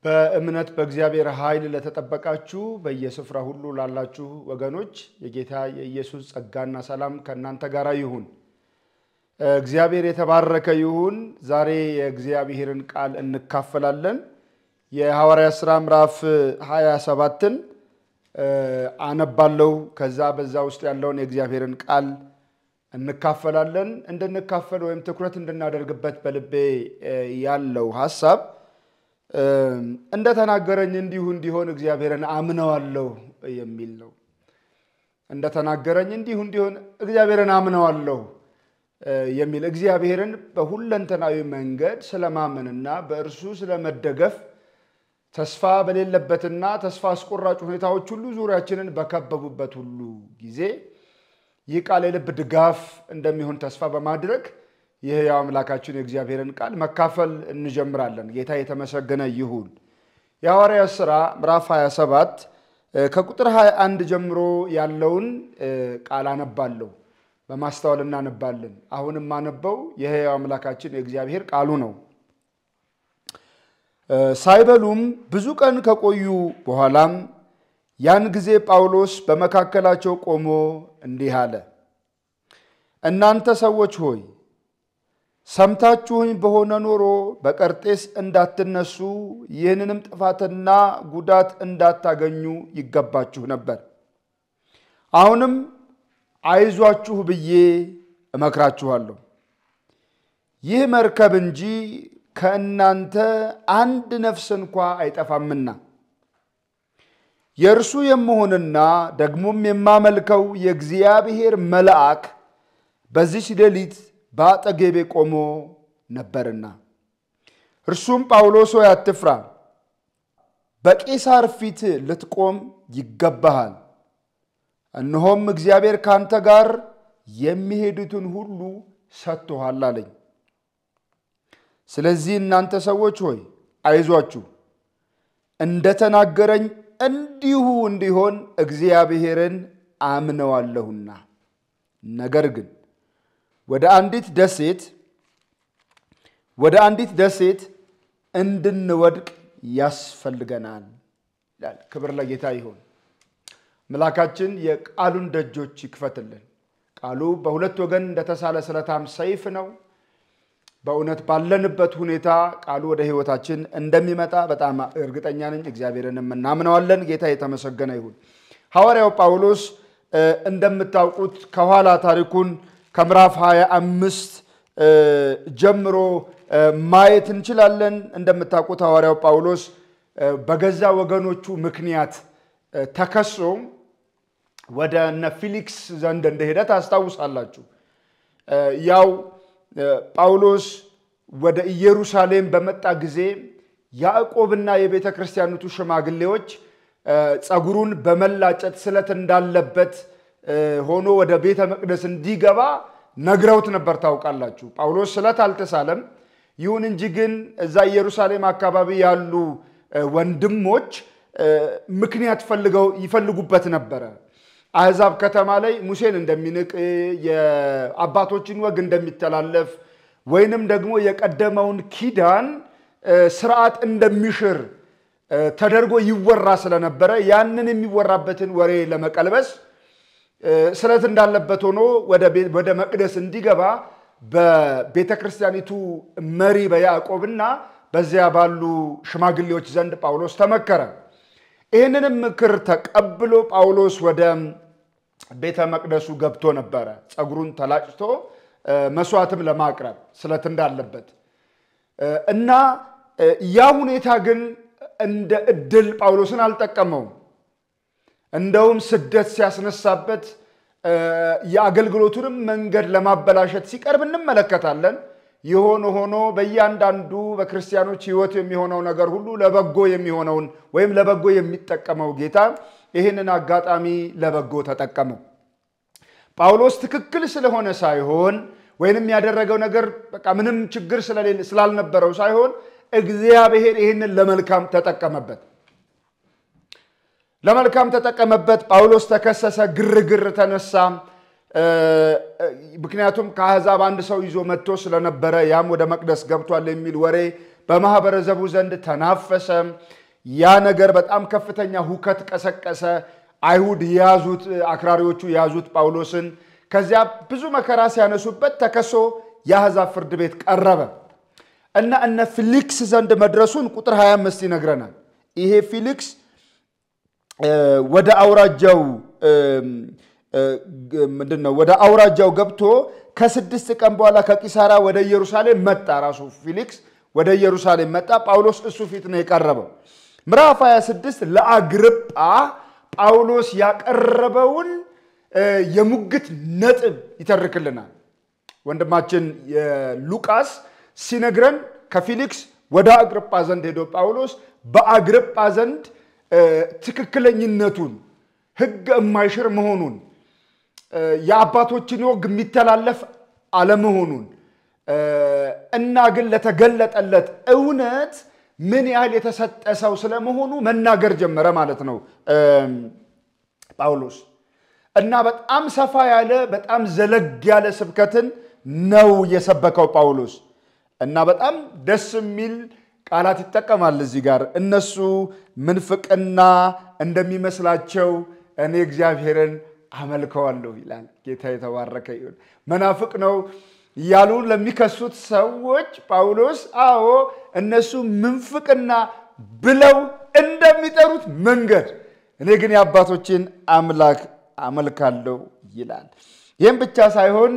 በእምነት በእግዚአብሔር ኃይል ለተጠበቃችሁ በየስፍራ ሁሉ ላላችሁ ወገኖች የጌታ የኢየሱስ ጸጋና ሰላም ከናንተ ጋር ይሁን። እግዚአብሔር የተባረከ ይሁን። ዛሬ የእግዚአብሔርን ቃል እንካፈላለን። የሐዋርያት ሥራ ምዕራፍ 27ን አነባለሁ። ከዛ በዛ ውስጥ ያለውን የእግዚአብሔርን ቃል እንካፈላለን። እንድንካፈል ወይም ትኩረት እንድናደርግበት በልቤ ያለው ሐሳብ እንደ ተናገረኝ እንዲሁ እንዲሆን እግዚአብሔርን አምነዋለሁ የሚል ነው። እንደ ተናገረኝ እንዲሁ እንዲሆን እግዚአብሔርን አምነዋለሁ የሚል እግዚአብሔርን በሁለንተናዊ መንገድ ስለማመንና በእርሱ ስለመደገፍ ተስፋ በሌለበትና ተስፋ አስቆራጭ ሁኔታዎች ሁሉ ዙሪያችንን በከበቡበት ሁሉ ጊዜ ይህ ቃል የልብ ድጋፍ እንደሚሆን ተስፋ በማድረግ የሕያው አምላካችን የእግዚአብሔርን ቃል መካፈል እንጀምራለን። ጌታ የተመሰገነ ይሁን። የሐዋርያት ሥራ ምዕራፍ 27 ከቁጥር 21 ጀምሮ ያለውን ቃል አነባለሁ። በማስተዋል እናነባለን። አሁንም ማነበው የሕያው አምላካችን የእግዚአብሔር ቃሉ ነው። ሳይበሉም ብዙ ቀን ከቆዩ በኋላም ያን ጊዜ ጳውሎስ በመካከላቸው ቆሞ እንዲህ አለ። እናንተ ሰዎች ሆይ ሰምታችሁኝ በሆነ ኖሮ በቀርጤስ እንዳትነሱ ይህንንም ጥፋትና ጉዳት እንዳታገኙ ይገባችሁ ነበር። አሁንም አይዟችሁ ብዬ እመክራችኋለሁ። ይህ መርከብ እንጂ ከእናንተ አንድ ነፍስ እንኳ አይጠፋምና የእርሱ የምሆንና ደግሞም የማመልከው የእግዚአብሔር መልአክ በዚህ ሌሊት በአጠገቤ ቆሞ ነበርና እርሱም ጳውሎስ ሆይ አትፍራ፣ በቄሳር ፊት ልትቆም ይገባሃል። እነሆም እግዚአብሔር ካንተ ጋር የሚሄዱትን ሁሉ ሰጥቶሃል አለኝ። ስለዚህ እናንተ ሰዎች ሆይ አይዟችሁ፣ እንደተናገረኝ እንዲሁ እንዲሆን እግዚአብሔርን አምነዋለሁና ነገር ግን ወደ አንዲት ደሴት እንድንወድቅ ያስፈልገናል ይላል። ክብር ለጌታ ይሁን። መልአካችን የቃሉን ደጆች ይክፈትልን። ቃሉ በሁለት ወገን እንደተሳለ ስለታም ሰይፍ ነው። በእውነት ባለንበት ሁኔታ ቃሉ ወደ ሕይወታችን እንደሚመጣ በጣም እርግጠኛ ነኝ። እግዚአብሔርንም እናምነዋለን። ጌታ የተመሰገነ ይሁን። ሐዋርያው ጳውሎስ እንደምታውቁት ከኋላ ታሪኩን ከምዕራፍ 25 ጀምሮ ማየት እንችላለን። እንደምታውቁት ሐዋርያው ጳውሎስ በገዛ ወገኖቹ ምክንያት ተከሶ ወደ እነ ፊሊክስ ዘንድ እንደሄደ ታስታውሳላችሁ። ያው ጳውሎስ ወደ ኢየሩሳሌም በመጣ ጊዜ ያዕቆብና የቤተ ክርስቲያኒቱ ሽማግሌዎች ጸጉሩን በመላጨት ስለት እንዳለበት ሆኖ ወደ ቤተ መቅደስ እንዲገባ ነግረውት ነበር። ታውቃላችሁ። ጳውሎስ ስለት አልተሳለም። ይሁን እንጂ ግን እዛ ኢየሩሳሌም አካባቢ ያሉ ወንድሞች ምክንያት ይፈልጉበት ነበረ። አሕዛብ ከተማ ላይ ሙሴን እንደሚንቅ፣ የአባቶችን ወግ እንደሚተላለፍ ወይንም ደግሞ የቀደመውን ኪዳን ስርዓት እንደሚሽር ተደርጎ ይወራ ስለነበረ ያንን የሚወራበትን ወሬ ለመቀልበስ ስለት እንዳለበት ሆኖ ወደ መቅደስ እንዲገባ በቤተ ክርስቲያኒቱ መሪ በያዕቆብና በዚያ ባሉ ሽማግሌዎች ዘንድ ጳውሎስ ተመከረ። ይህንንም ምክር ተቀብሎ ጳውሎስ ወደ ቤተ መቅደሱ ገብቶ ነበረ። ጸጉሩን ተላጭቶ መስዋዕትም ለማቅረብ ስለት እንዳለበት እና ያ ሁኔታ ግን እንደ እድል ጳውሎስን አልጠቀመውም። እንደውም ስደት ሲያስነሳበት የአገልግሎቱንም መንገድ ለማበላሸት ሲቀርብ እንመለከታለን። የሆነ ሆኖ በእያንዳንዱ በክርስቲያኖች ሕይወት የሚሆነው ነገር ሁሉ ለበጎ የሚሆነውን ወይም ለበጎ የሚጠቀመው ጌታ ይህንን አጋጣሚ ለበጎ ተጠቀመው። ጳውሎስ ትክክል ስለሆነ ሳይሆን ወይንም ያደረገው ነገር በቃ ምንም ችግር ስላልነበረው ሳይሆን እግዚአብሔር ይህንን ለመልካም ተጠቀመበት። ጳውሎስ ተከሰሰ፣ ግርግር ተነሳ። ምክንያቱም ከአሕዛብ አንድ ሰው ይዞ መጥቶ ስለነበረ ያም ወደ መቅደስ ገብቷል የሚል ወሬ በማህበረሰቡ ዘንድ ተናፈሰ ያ ነገር በጣም ከፍተኛ ሁከት ቀሰቀሰ አይሁድ ያዙት አክራሪዎቹ ያዙት ጳውሎስን ከዚያ ብዙ መከራ ሲያነሱበት ተከሶ የአሕዛብ ፍርድ ቤት ቀረበ እና እነ ፊሊክስ ዘንድ መድረሱን ቁጥር 25 ይነግረናል ይሄ ፊሊክስ ወደ አውራጃው ምንድነው ወደ አውራጃው ገብቶ ከ6 ቀን በኋላ ከቂሳራ ወደ ኢየሩሳሌም መጣ ራሱ ፊሊክስ ወደ ኢየሩሳሌም መጣ ጳውሎስ እሱ ፊት ነው የቀረበው ምዕራፍ 26 ለአግሪጳ ጳውሎስ ያቀረበውን የሙግት ነጥብ ይተርክልናል ወንድማችን ሉቃስ ሲነግረን ከፊሊክስ ወደ አግሪጳ ዘንድ ሄዶ ጳውሎስ በአግሪጳ ዘንድ ትክክለኝነቱን ህግ የማይሽር መሆኑን የአባቶችን ወግ የሚተላለፍ አለመሆኑን እና ግን ለተገለጠለት እውነት ምን ያህል የተሰጠሰው ስለመሆኑ መናገር ጀመረ ማለት ነው ጳውሎስ እና በጣም ሰፋ ያለ በጣም ዘለግ ያለ ስብከትን ነው የሰበከው ጳውሎስ እና በጣም ደስ የሚል ቃላት ይተቀማል እዚህ ጋር እነሱ ምንፍቅና እንደሚመስላቸው እኔ እግዚአብሔርን አመልከዋለሁ ይላል ጌታ የተባረከ ይሁን መናፍቅ ነው ያሉ ለሚከሱት ሰዎች ጳውሎስ አዎ እነሱ ምንፍቅና ብለው እንደሚጠሩት መንገድ እኔ ግን የአባቶችን አምላክ አመልካለሁ ይላል ይሄን ብቻ ሳይሆን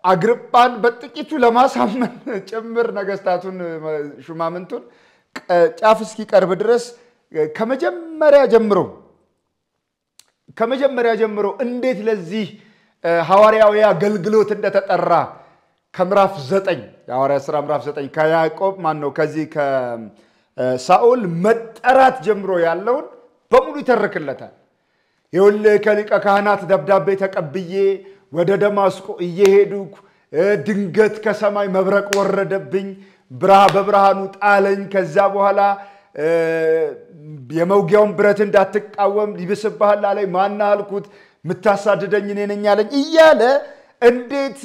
አግሪጳን በጥቂቱ ለማሳመን ጭምር ነገስታቱን ሹማምንቱን ጫፍ እስኪቀርብ ድረስ ከመጀመሪያ ጀምሮ እንዴት ለዚህ ሐዋርያዊ አገልግሎት እንደተጠራ ከምዕራፍ 9 የሐዋርያ ሥራ ምዕራፍ 9 ከያዕቆብ ማን ነው ከዚህ ከሳኦል መጠራት ጀምሮ ያለውን በሙሉ ይተርክለታል ይኸውልህ ከሊቀ ካህናት ደብዳቤ ተቀብዬ ወደ ደማስቆ እየሄድኩ ድንገት ከሰማይ መብረቅ ወረደብኝ በብርሃኑ ጣለኝ ከዛ በኋላ የመውጊያውን ብረት እንዳትቃወም ሊብስብሃል አለኝ ማን አልኩት ምታሳድደኝ እኔ ነኝ አለኝ እያለ እንዴት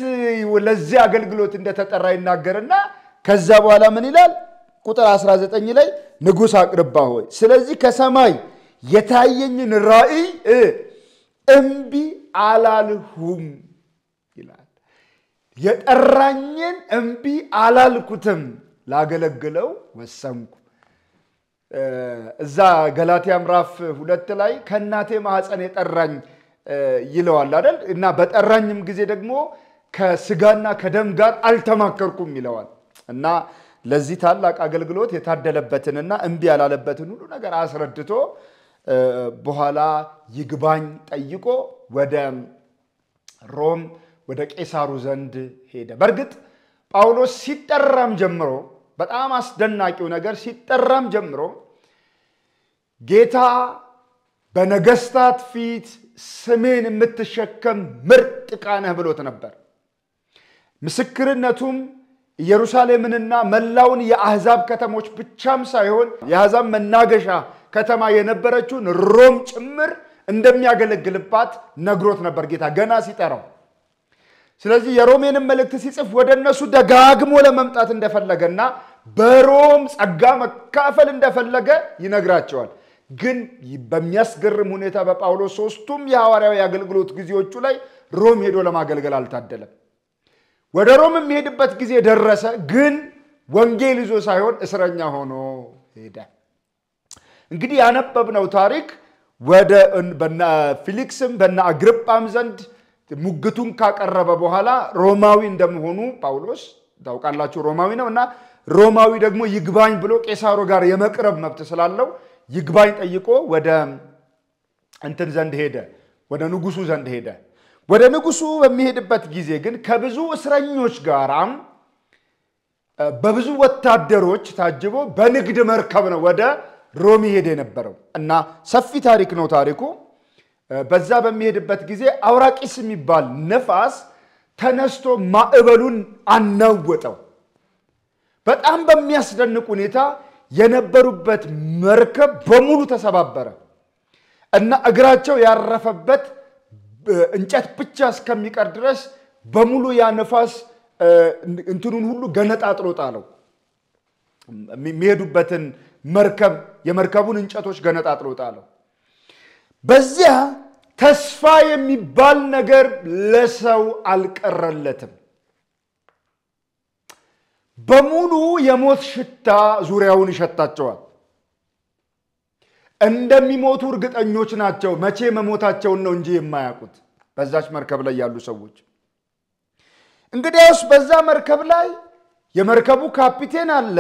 ለዚህ አገልግሎት እንደተጠራ ይናገርና ከዛ በኋላ ምን ይላል ቁጥር 19 ላይ ንጉስ አግሪጳ ሆይ ስለዚህ ከሰማይ የታየኝን ራእይ እምቢ አላልሁም ይላል የጠራኝን እምቢ አላልኩትም ላገለግለው ወሰንኩ እዛ ገላትያ ምዕራፍ 2 ላይ ከናቴ ማህፀን የጠራኝ ይለዋል አይደል እና በጠራኝም ጊዜ ደግሞ ከስጋና ከደም ጋር አልተማከርኩም ይለዋል እና ለዚህ ታላቅ አገልግሎት የታደለበትንና እምቢ ያላለበትን ሁሉ ነገር አስረድቶ በኋላ ይግባኝ ጠይቆ ወደ ሮም ወደ ቄሳሩ ዘንድ ሄደ በርግጥ ጳውሎስ ሲጠራም ጀምሮ በጣም አስደናቂው ነገር ሲጠራም ጀምሮ ጌታ በነገስታት ፊት ስሜን የምትሸከም ምርጥ ዕቃ ነህ ብሎት ነበር ምስክርነቱም ኢየሩሳሌምንና መላውን የአሕዛብ ከተሞች ብቻም ሳይሆን የአሕዛብ መናገሻ ከተማ የነበረችውን ሮም ጭምር እንደሚያገለግልባት ነግሮት ነበር ጌታ ገና ሲጠራው ስለዚህ የሮሜንን መልእክት ሲጽፍ ወደ እነሱ ደጋግሞ ለመምጣት እንደፈለገና በሮም ጸጋ መካፈል እንደፈለገ ይነግራቸዋል ግን በሚያስገርም ሁኔታ በጳውሎስ ሶስቱም የሐዋርያዊ አገልግሎት ጊዜዎቹ ላይ ሮም ሄዶ ለማገልገል አልታደለም ወደ ሮም የሚሄድበት ጊዜ ደረሰ ግን ወንጌል ይዞ ሳይሆን እስረኛ ሆኖ ሄደ እንግዲህ ያነበብነው ታሪክ ወደ ፊሊክስም በና አግሪጳም ዘንድ ሙግቱን ካቀረበ በኋላ ሮማዊ እንደመሆኑ ጳውሎስ ታውቃላችሁ ሮማዊ ነውና ሮማዊ ደግሞ ይግባኝ ብሎ ቄሳሩ ጋር የመቅረብ መብት ስላለው ይግባኝ ጠይቆ ወደ እንትን ዘንድ ሄደ ወደ ንጉሱ ዘንድ ሄደ ወደ ንጉሱ በሚሄድበት ጊዜ ግን ከብዙ እስረኞች ጋራም በብዙ ወታደሮች ታጅቦ በንግድ መርከብ ነው ወደ ሮም ሄደ የነበረው እና ሰፊ ታሪክ ነው ታሪኩ በዛ በሚሄድበት ጊዜ አውራቂስ የሚባል ነፋስ ተነስቶ ማዕበሉን አናወጠው በጣም በሚያስደንቅ ሁኔታ የነበሩበት መርከብ በሙሉ ተሰባበረ እና እግራቸው ያረፈበት እንጨት ብቻ እስከሚቀር ድረስ በሙሉ ያ ነፋስ እንትኑን ሁሉ ገነጣጥሎ ጣለው የሚሄዱበትን መርከብ የመርከቡን እንጨቶች ገነጣጥሎ ጣለው። በዚያ ተስፋ የሚባል ነገር ለሰው አልቀረለትም። በሙሉ የሞት ሽታ ዙሪያውን ይሸታቸዋል። እንደሚሞቱ እርግጠኞች ናቸው። መቼ መሞታቸውን ነው እንጂ የማያውቁት በዛች መርከብ ላይ ያሉ ሰዎች። እንግዲያውስ በዛ መርከብ ላይ የመርከቡ ካፒቴን አለ፣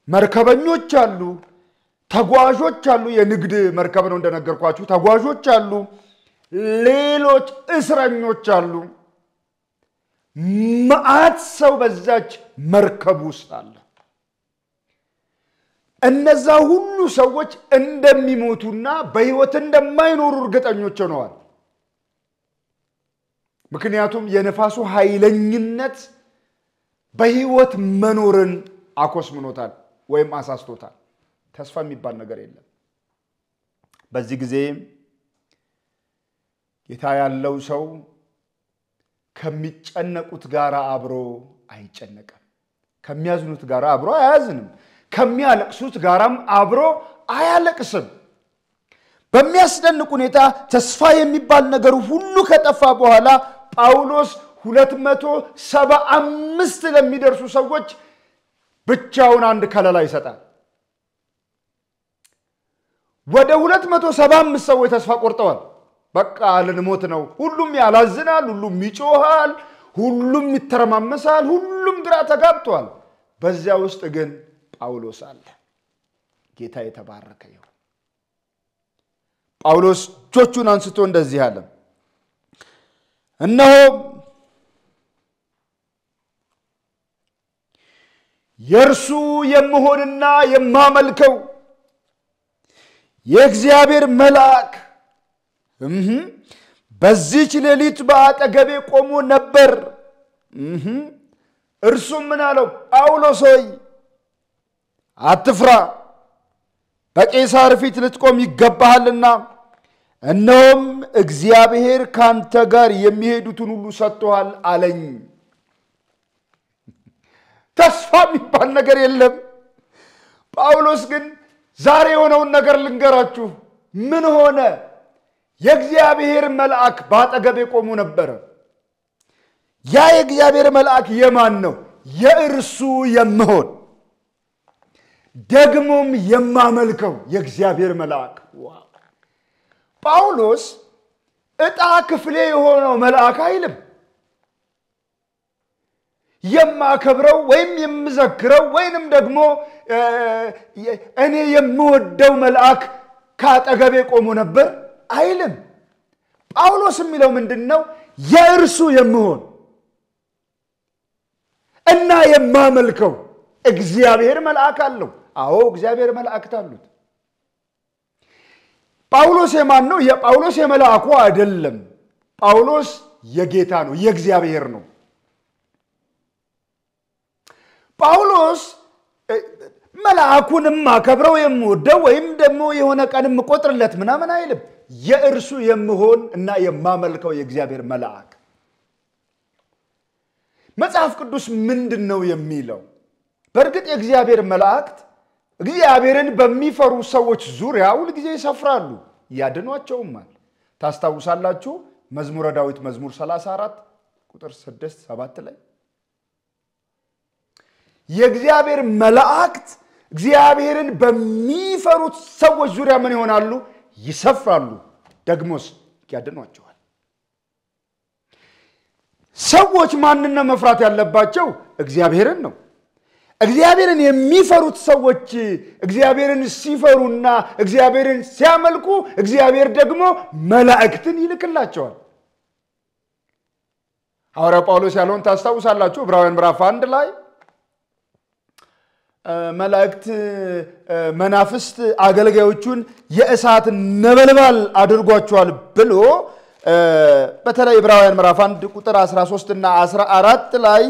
መርከበኞች አሉ፣ ተጓዦች አሉ። የንግድ መርከብ ነው እንደነገርኳችሁ። ተጓዦች አሉ፣ ሌሎች እስረኞች አሉ። መዓት ሰው በዛች መርከብ ውስጥ አለ። እነዛ ሁሉ ሰዎች እንደሚሞቱና በሕይወት እንደማይኖሩ እርግጠኞች ሆነዋል። ምክንያቱም የነፋሱ ኃይለኝነት በሕይወት መኖርን አኮስምኖታል ወይም አሳስቶታል። ተስፋ የሚባል ነገር የለም። በዚህ ጊዜ ጌታ ያለው ሰው ከሚጨነቁት ጋር አብሮ አይጨነቅም፣ ከሚያዝኑት ጋር አብሮ አያዝንም፣ ከሚያለቅሱት ጋራም አብሮ አያለቅስም። በሚያስደንቅ ሁኔታ ተስፋ የሚባል ነገር ሁሉ ከጠፋ በኋላ ጳውሎስ 275 ለሚደርሱ ሰዎች ብቻውን አንድ ከለላ ይሰጣል። ወደ 275 ሰዎች ተስፋ ቆርጠዋል። በቃ ልንሞት ነው። ሁሉም ያላዝናል፣ ሁሉም ይጮሃል፣ ሁሉም ይተረማመሳል፣ ሁሉም ግራ ተጋብቷል። በዚያ ውስጥ ግን ጳውሎስ አለ። ጌታ የተባረከ ይሁን። ጳውሎስ እጆቹን አንስቶ እንደዚህ አለ፣ እነሆ የእርሱ የምሆንና የማመልከው የእግዚአብሔር መልአክ በዚህች ሌሊት በአጠገቤ ቆሞ ነበር። እርሱም ምን አለው? ጳውሎስ ሆይ አትፍራ፣ በቄሳር ፊት ልትቆም ይገባሃልና እነሆም እግዚአብሔር ካንተ ጋር የሚሄዱትን ሁሉ ሰጥቶሃል አለኝ። ተስፋ የሚባል ነገር የለም። ጳውሎስ ግን ዛሬ የሆነውን ነገር ልንገራችሁ። ምን ሆነ? የእግዚአብሔር መልአክ በአጠገቤ ቆሞ ነበር። ያ የእግዚአብሔር መልአክ የማን ነው? የእርሱ የምሆን ደግሞም የማመልከው የእግዚአብሔር መልአክ። ጳውሎስ ዕጣ ክፍሌ የሆነው መልአክ አይልም። የማከብረው ወይም የምዘክረው ወይንም ደግሞ እኔ የምወደው መልአክ ከአጠገቤ ቆሞ ነበር አይልም። ጳውሎስ የሚለው ምንድነው? የእርሱ የምሆን እና የማመልከው እግዚአብሔር መልአክ አለው። አዎ እግዚአብሔር መልአክት አሉት። ጳውሎስ የማን ነው? የጳውሎስ የመልአኩ አይደለም። ጳውሎስ የጌታ ነው፣ የእግዚአብሔር ነው። ጳውሎስ መልአኩንም ማከብረው የምወደው ወይም ደግሞ የሆነ ቀንም ቆጥርለት ምናምን አይልም። የእርሱ የምሆን እና የማመልከው የእግዚአብሔር መልአክ። መጽሐፍ ቅዱስ ምንድነው የሚለው? በእርግጥ የእግዚአብሔር መላእክት እግዚአብሔርን በሚፈሩ ሰዎች ዙሪያ ሁሉ ጊዜ ይሰፍራሉ፣ ያድኗቸውማል። ታስታውሳላችሁ መዝሙረ ዳዊት መዝሙር 34 ቁጥር 6-7 ላይ የእግዚአብሔር መላእክት እግዚአብሔርን በሚፈሩት ሰዎች ዙሪያ ምን ይሆናሉ? ይሰፍራሉ፣ ደግሞስ ያድኗቸዋል። ሰዎች ማንን ነው መፍራት ያለባቸው? እግዚአብሔርን ነው። እግዚአብሔርን የሚፈሩት ሰዎች እግዚአብሔርን ሲፈሩና እግዚአብሔርን ሲያመልኩ እግዚአብሔር ደግሞ መላእክትን ይልክላቸዋል። ሐዋርያው ጳውሎስ ያለውን ታስታውሳላችሁ። ዕብራውያን ምዕራፍ 1 ላይ መላእክት መናፍስት አገልጋዮቹን የእሳት ነበልባል አድርጓቸዋል ብሎ በተለይ ዕብራውያን ምዕራፍ 1 ቁጥር 13 እና 14 ላይ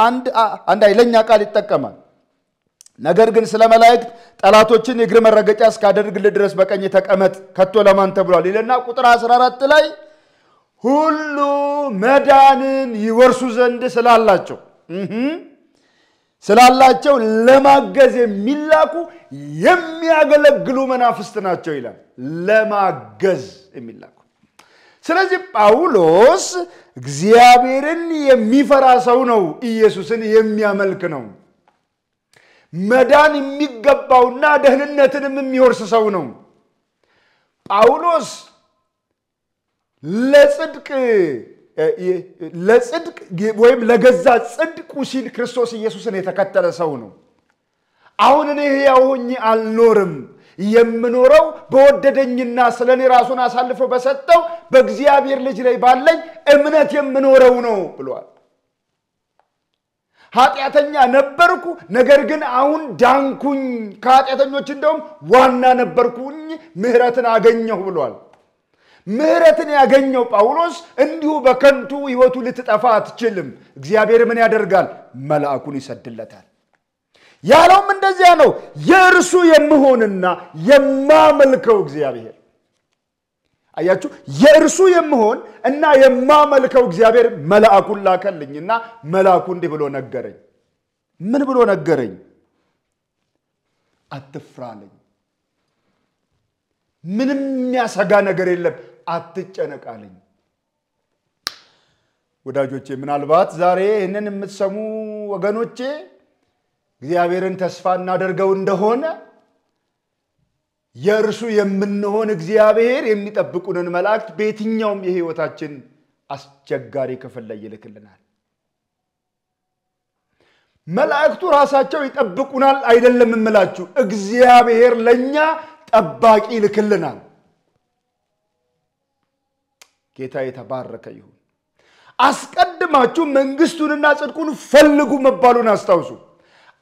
አንድ ኃይለኛ ቃል ይጠቀማል። ነገር ግን ስለ መላእክት ጠላቶችን የእግር መረገጫ እስካደርግልህ ድረስ በቀኝ ተቀመጥ ከቶ ለማን ተብሏል ይልና ቁጥር 14 ላይ ሁሉ መዳንን ይወርሱ ዘንድ ስላላቸው ስላላቸው ለማገዝ የሚላኩ የሚያገለግሉ መናፍስት ናቸው ይላል ለማገዝ የሚላኩ ስለዚህ ጳውሎስ እግዚአብሔርን የሚፈራ ሰው ነው ኢየሱስን የሚያመልክ ነው መዳን የሚገባውና ደህንነትንም የሚወርስ ሰው ነው ጳውሎስ ለጽድቅ ወይም ለገዛ ጽድቁ ሲል ክርስቶስ ኢየሱስን የተከተለ ሰው ነው አሁን እኔ ሕያው ሆኜ አልኖርም የምኖረው በወደደኝና ስለኔ ራሱን አሳልፎ በሰጠው በእግዚአብሔር ልጅ ላይ ባለኝ እምነት የምኖረው ነው ብሏል ኃጢአተኛ ነበርኩ ነገር ግን አሁን ዳንኩኝ ከኃጢአተኞች እንደውም ዋና ነበርኩኝ ምህረትን አገኘሁ ብሏል ምህረትን ያገኘው ጳውሎስ እንዲሁ በከንቱ ህይወቱ ልትጠፋ አትችልም እግዚአብሔር ምን ያደርጋል መልአኩን ይሰድለታል ያለውም እንደዚያ ነው የእርሱ የምሆንና የማመልከው እግዚአብሔር አያችሁ የእርሱ የምሆን እና የማመልከው እግዚአብሔር መልአኩን ላከልኝና መልአኩ እንዲህ ብሎ ነገረኝ ምን ብሎ ነገረኝ አትፍራለኝ ምንም የሚያሰጋ ነገር የለም አትጨነቃለኝ ወዳጆቼ ምናልባት ዛሬ እነን የምትሰሙ ወገኖቼ እግዚአብሔርን ተስፋ እናደርገው እንደሆነ የእርሱ የምንሆን እግዚአብሔር የሚጠብቁንን መላእክት በየትኛውም የህይወታችን አስቸጋሪ ክፍል ላይ ይልክልናል መላእክቱ ራሳቸው ይጠብቁናል አይደለም እምላችሁ እግዚአብሔር ለኛ ጠባቂ ይልክልናል ጌታ የተባረከ ይሁን አስቀድማችሁ መንግስቱንና ጽድቁን ፈልጉ መባሉን አስታውሱ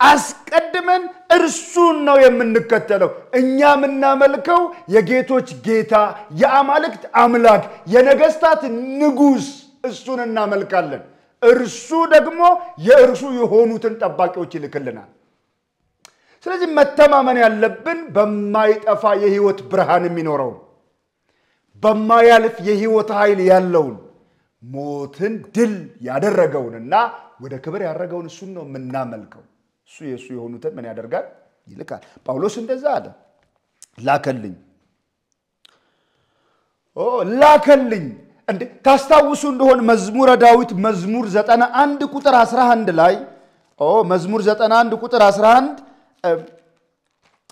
አስቀድመን እርሱን ነው የምንከተለው እኛ ምናመልከው የጌቶች ጌታ የአማልክት አምላክ የነገስታት ንጉስ እሱን እናመልካለን እርሱ ደግሞ የእርሱ የሆኑትን ጠባቂዎች ይልክልናል ስለዚህ መተማመን ያለብን በማይጠፋ የህይወት ብርሃን የሚኖረው በማያልፍ የህይወት ኃይል ያለውን ሞትን ድል ያደረገውንና ወደ ክብር ያደረገውን እሱን ነው የምናመልከው እሱ የሱ የሆኑትን ምን ያደርጋል ይልካል ጳውሎስ እንደዛ አለ ላከልኝ እንዴ ታስታውሱ እንደሆነ መዝሙረ ዳዊት መዝሙር 91 ቁጥር 11 ላይ መዝሙር 91 ቁጥር 11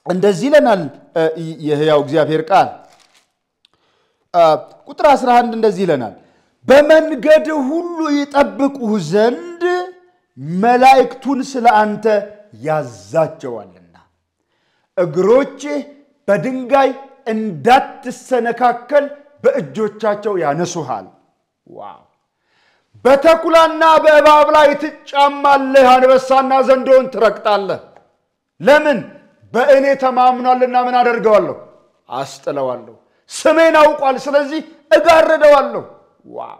እንደዚህ ይለናል የሕያው እግዚአብሔር ቃል ቁጥር 11 እንደዚህ ይለናል በመንገድ ሁሉ ይጠብቁህ ዘንድ መላእክቱን ስለ አንተ ያዛቸዋልና እግሮች በድንጋይ እንዳትሰነካከል በእጆቻቸው ያነሱሃል ዋው በተኩላና በእባብ ላይ ትጫማለህ አንበሳና ዘንዶን ትረግጣለህ ለምን በእኔ ተማምኗልና ምን አደርገዋለሁ አስጥለዋለሁ ስሜን አውቋል ስለዚህ እጋርደዋለሁ ዋው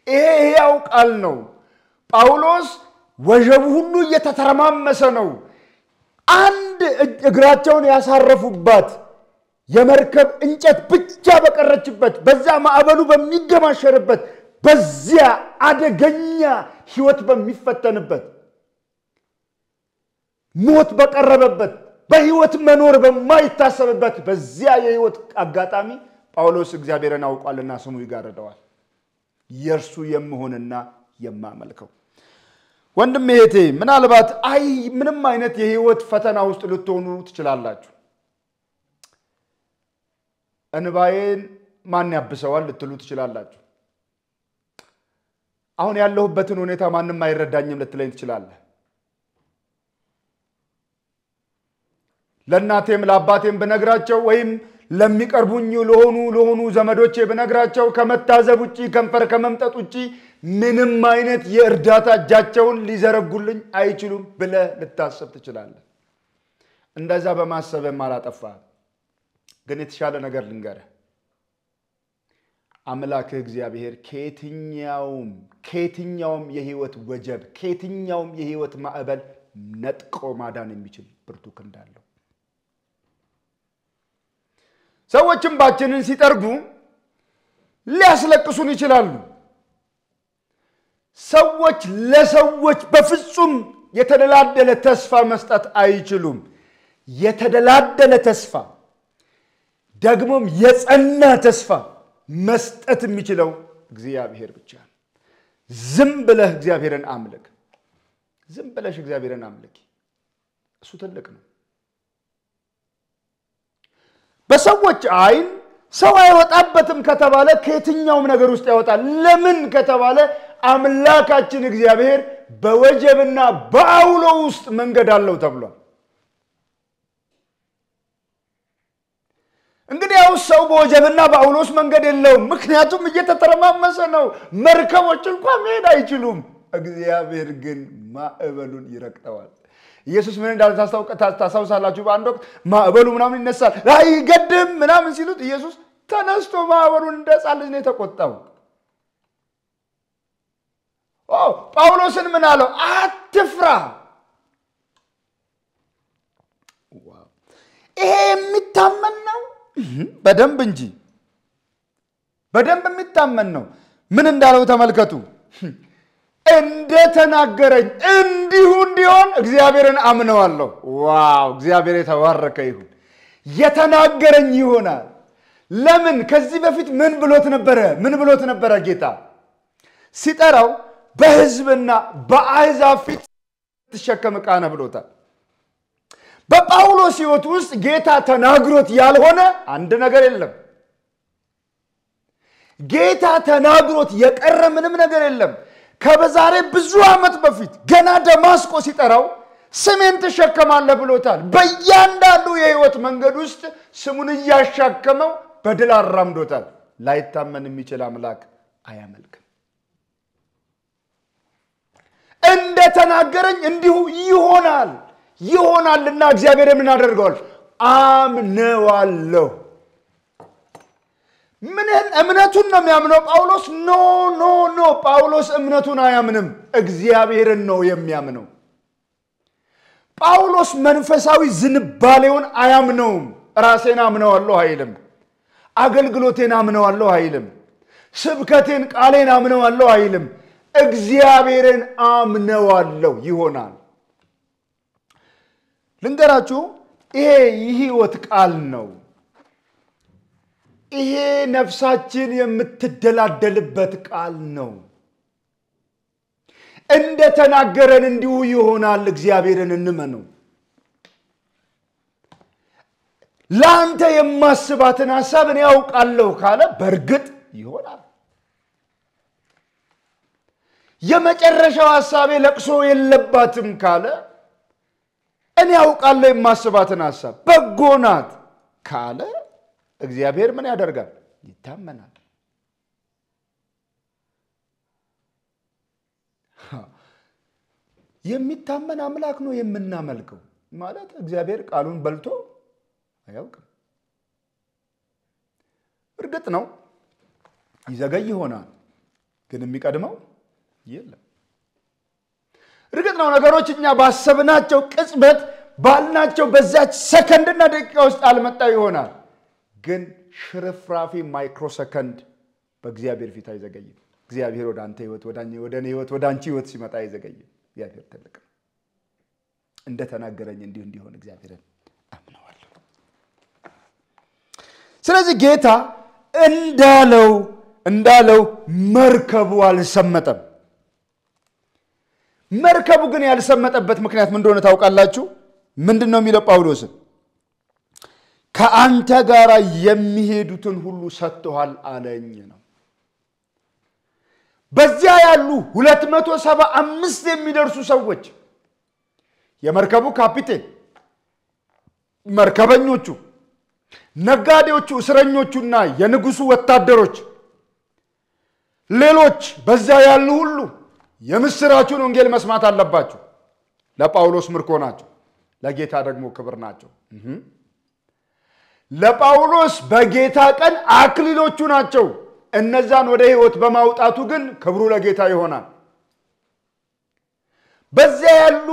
ይሄ ያውቃል ነው ጳውሎስ ወጀቡ ሁሉ እየተተረማመሰ ነው አንድ እግራቸውን ያሳረፉባት የመርከብ እንጨት ብቻ በቀረችበት በዛ ማዕበሉ በሚገማሸርበት በዚያ አደገኛ ህይወት በሚፈተንበት ሞት በቀረበበት በህይወት መኖር በማይታሰብበት በዚያ የህይወት አጋጣሚ ጳውሎስ እግዚአብሔርን አውቋልና ስሙ ይጋርደዋል የርሱ የምሆንና የማመልከው ወንድም እህቴ ምናልባት ምንም አይነት የህይወት ፈተና ውስጥ ልትሆኑ ትችላላችሁ እንባዬን ማን ያብሰዋል ልትሉ ትችላላችሁ አሁን ያለሁበትን ሁኔታ ማንንም አይረዳኝም ልትለኝ ትችላለህ ለእናቴም ለአባቴም በነግራቸው ወይም ለሚቀርቡኝ ለሆኑ ዘመዶቼ በነግራቸው ከመታዘብ ውጪ ከንፈር ከመምጠጥ ውጪ ምንም አይነት የእርዳታ እጃቸውን ሊዘረጉልኝ አይችሉም ብለ ልታስብ ትችላለህ እንደዛ በማሰብ ማላጠፋ ግን የተሻለ ነገር ልንገርህ አምላክ እግዚአብሔር ከየትኛውም የህይወት ወጀብ ከየትኛውም የህይወት ማዕበል ነጥቆ ማዳን የሚችል ብርቱ ክንድ አለው ሰዎችም ባችንን ሲጠርጉ ሊያስለቅሱን ይችላሉ ሰዎች ለሰዎች በፍጹም የተደላደለ ተስፋ መስጠት አይችሉም የተደላደለ ተስፋ ደግሞም የጸና ተስፋ መስጠት የሚችለው እግዚአብሔር ብቻ ነው ዝም ብለህ እግዚአብሔርን አምልክ ዝም ብለሽ እግዚአብሔርን አምልኪ እሱ ትልቅ ነው በሰዎች አይን ሰው አይወጣበትም ከተባለ ከየትኛውም ነገር ውስጥ ያወጣል ለምን ከተባለ አምላካችን እግዚአብሔር በወጀብና በአውሎ ውስጥ መንገድ አለው ተብሏል እንግዲህ ያው ሰው በወጀብና በአውሎ ውስጥ መንገድ የለውም ምክንያቱም እየተተረማመሰ ነው መርከቦች እንኳን መሄድ አይችሉም እግዚአብሔር ግን ማዕበሉን ይረግጠዋል ኢየሱስ ምን እንዳለ ታሳውሳላችሁ በአንድ ወቅት ማዕበሉ ምናምን ይነሳል አይገድም ምናምን ሲሉት ኢየሱስ ተነስቶ ማዕበሉን እንደጻል ልጅ ነው የተቆጣው ጳውሎስን ምን አለው አትፍራ ይሄ የሚታመን ነው በደንብ እንጂ በደንብ የሚታመን ነው ምን እንዳለው ተመልከቱ እንደ ተናገረኝ እንዲሁ እንዲሆን እግዚአብሔርን አምነዋለሁ ዋው እግዚአብሔር የተባረከ ይሁን የተናገረኝ ይሆናል ለምን ከዚህ በፊት ምን ብሎት ነበረ ጌታ ሲጠራው በህዝብና በአሕዛብ ፊት ተሸከም ቃና ብሎታል በጳውሎስ ሕይወት ውስጥ ጌታ ተናግሮት ያልሆነ አንድ ነገር የለም ጌታ ተናግሮት የቀረ ምንም ነገር የለም ከበዛሬ ብዙ አመት በፊት ገና ደማስቆ ሲጠራው ስሜን ተሸከማለህ ብሎታል በእያንዳንዱ የሕይወት መንገድ ውስጥ ስሙን ያሻከመው በድል አራምዶታል ላይታመን የሚችል አምላክ አያመልክም እንደ ተናገረኝ እንዲሁ ይሆናልና እግዚአብሔር ምን አደርገዋል አምነዋለሁ ምን እምነቱን ነው የሚያምነው ጳውሎስ ኖ ጳውሎስ እምነቱን አያምንም እግዚአብሔርን ነው የሚያምነው ጳውሎስ መንፈሳዊ ዝንባሌውን አያምነውም ራሴን አምነዋለሁ አይልም አገልግሎቴን አምነዋለሁ አይልም ስብከቴን ቃሌን አምነዋለሁ አይልም እግዚአብሔርን አምነዋለሁ ይሆናል ልንገራችሁ ይሄ የሕይወት ቃል ነው ይሄ ነፍሳችን የምትደላደልበት ቃል ነው እንደ ተናገረን እንዲሁ ይሆናል እግዚአብሔርን እንመነው ላንተ የማስባትን ሐሳብ እኔ ያውቃለሁ ካለ በርግጥ ይሆናል የመጨረሻው ሐሳቤ ለቅሶ የለባትም ካለ እኔ ያውቃለሁ የማስባትን ሐሳብ በጎ ናት ካለ እግዚአብሔር ምን ያደርጋል ይታመናል የሚታመን አምላክ ነው የምናመልከው ማለት እግዚአብሔር ቃሉን በልቶ አያውቅም እርግጥ ነው ይዘገይ ይሆናል ግን የሚቀድመው የለም እርግጥ ነው ነገሮች እኛ ባሰብናቸው ቅጽበት ባልናቸው በዛች ሰከንድና ደቂቃ ውስጥ አልመጣ ይሆናል ግን ሽርፍራፊ ማይክሮ ሰከንድ በእግዚአብሔር ፊት አይዘገይም እግዚአብሔር ወደ አንተ ሕይወት ወደ እኔ ሕይወት ወደ አንቺ ሕይወት ሲመጣ አይዘገይም እግዚአብሔር ትልቅ ነው እንደ ተናገረኝ እንዲሁ እንዲሆን እግዚአብሔርን አምነዋለሁ ስለዚህ ጌታ እንዳለው መርከቡ አልሰመጠም መርከቡ ግን ያልሰመጠበት ምክንያት ምን እንደሆነ ታውቃላችሁ ምንድነው የሚለው ጳውሎስ ከአንተ ጋር የሚሄዱትን ሁሉ ሰጥቷል አለኝ ነው በዚያ ያሉ 275 የሚደርሱ ሰዎች የመርከቡ ካፒቴን መርከበኞቹ ነጋዴዎቹ እስረኞቹና የንጉሱ ወታደሮች ሌሎች በዚያ ያሉ ሁሉ የምስራቹን ወንጌል መስማት አለባቸው ለጳውሎስ ምርኮ ናቸው ለጌታ ደግሞ ክብር ናቸው ለጳውሎስ በጌታ ቀን አክሊሎቹ ናቸው እነዛን ወደ ሕይወት በማውጣቱ ግን ክብሩ ለጌታ ይሆናል በዚያ ያሉ